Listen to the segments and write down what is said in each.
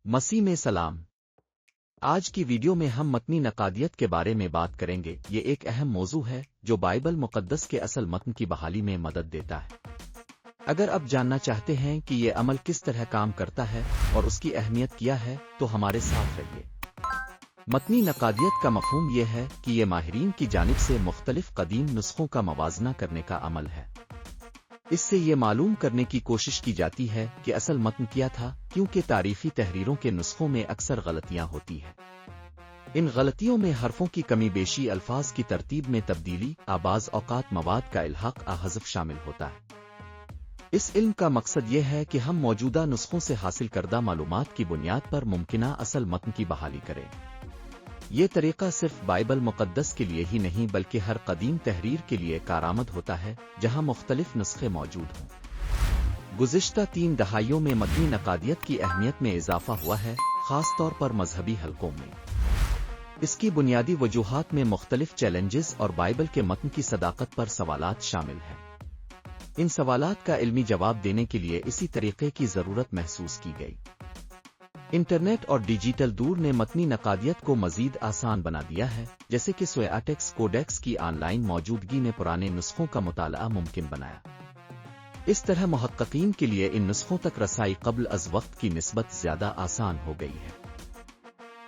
مسیح میں سلام۔ آج کی ویڈیو میں ہم متنی نقادیت کے بارے میں بات کریں گے۔ یہ ایک اہم موضوع ہے جو بائبل مقدس کے اصل متن کی بحالی میں مدد دیتا ہے۔ اگر آپ جاننا چاہتے ہیں کہ یہ عمل کس طرح کام کرتا ہے اور اس کی اہمیت کیا ہے تو ہمارے ساتھ رہیے۔ متنی نقادیت کا مفہوم یہ ہے کہ یہ ماہرین کی جانب سے مختلف قدیم نسخوں کا موازنہ کرنے کا عمل ہے۔ اس سے یہ معلوم کرنے کی کوشش کی جاتی ہے کہ اصل متن کیا تھا، کیونکہ تاریخی تحریروں کے نسخوں میں اکثر غلطیاں ہوتی ہیں۔ ان غلطیوں میں حرفوں کی کمی بیشی، الفاظ کی ترتیب میں تبدیلی، بعض اوقات مواد کا الحاق حذف شامل ہوتا ہے۔ اس علم کا مقصد یہ ہے کہ ہم موجودہ نسخوں سے حاصل کردہ معلومات کی بنیاد پر ممکنہ اصل متن کی بحالی کریں۔ یہ طریقہ صرف بائبل مقدس کے لیے ہی نہیں بلکہ ہر قدیم تحریر کے لیے کارآمد ہوتا ہے جہاں مختلف نسخے موجود ہوں۔ گزشتہ 3 دہائیوں میں متنی نقادیت کی اہمیت میں اضافہ ہوا ہے، خاص طور پر مذہبی حلقوں میں۔ اس کی بنیادی وجوہات میں مختلف چیلنجز اور بائبل کے متن کی صداقت پر سوالات شامل ہیں۔ ان سوالات کا علمی جواب دینے کے لیے اسی طریقے کی ضرورت محسوس کی گئی۔ انٹرنیٹ اور ڈیجیٹل دور نے متنی نقادیت کو مزید آسان بنا دیا ہے، جیسے کہ سویاٹیکس کوڈیکس کی آن لائن موجودگی نے پرانے نسخوں کا مطالعہ ممکن بنایا۔ اس طرح محققین کے لیے ان نسخوں تک رسائی قبل از وقت کی نسبت زیادہ آسان ہو گئی ہے۔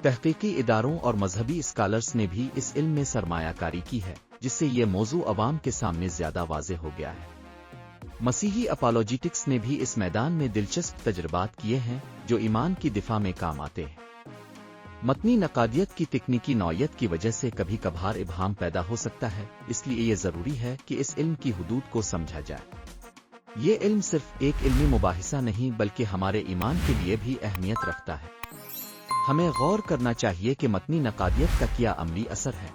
تحقیقی اداروں اور مذہبی اسکالرز نے بھی اس علم میں سرمایہ کاری کی ہے، جس سے یہ موضوع عوام کے سامنے زیادہ واضح ہو گیا ہے۔ مسیحی اپالوجیٹکس نے بھی اس میدان میں دلچسپ تجربات کیے ہیں جو ایمان کی دفاع میں کام آتے ہیں۔ متنی نقادیت کی تکنیکی نوعیت کی وجہ سے کبھی کبھار ابہام پیدا ہو سکتا ہے، اس لیے یہ ضروری ہے کہ اس علم کی حدود کو سمجھا جائے۔ یہ علم صرف ایک علمی مباحثہ نہیں بلکہ ہمارے ایمان کے لیے بھی اہمیت رکھتا ہے۔ ہمیں غور کرنا چاہیے کہ متنی نقادیت کا کیا عملی اثر ہے۔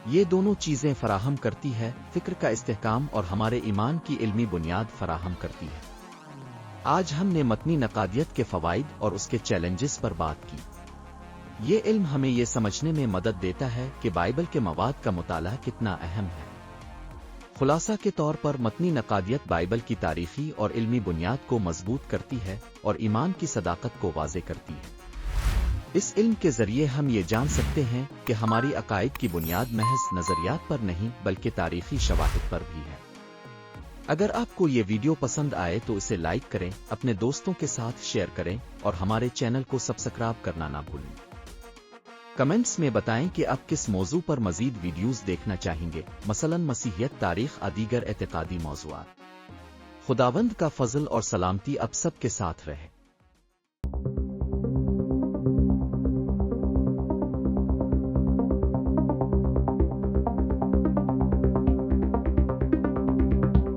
یہ دونوں چیزیں فراہم کرتی ہے، فکر کا استحکام اور ہمارے ایمان کی علمی بنیاد فراہم کرتی ہے۔ آج ہم نے متنی نقادیت کے فوائد اور اس کے چیلنجز پر بات کی۔ یہ علم ہمیں یہ سمجھنے میں مدد دیتا ہے کہ بائبل کے مواد کا مطالعہ کتنا اہم ہے۔ خلاصہ کے طور پر متنی نقادیت بائبل کی تاریخی اور علمی بنیاد کو مضبوط کرتی ہے اور ایمان کی صداقت کو واضح کرتی ہے۔ اس علم کے ذریعے ہم یہ جان سکتے ہیں کہ ہماری عقائد کی بنیاد محض نظریات پر نہیں بلکہ تاریخی شواہد پر بھی ہے۔ اگر آپ کو یہ ویڈیو پسند آئے تو اسے لائک کریں، اپنے دوستوں کے ساتھ شیئر کریں اور ہمارے چینل کو سبسکرائب کرنا نہ بھولیں۔ کمنٹس میں بتائیں کہ آپ کس موضوع پر مزید ویڈیوز دیکھنا چاہیں گے، مثلاً مسیحیت، تاریخ یا دیگر اعتقادی موضوعات۔ خداوند کا فضل اور سلامتی اب سب کے ساتھ رہے۔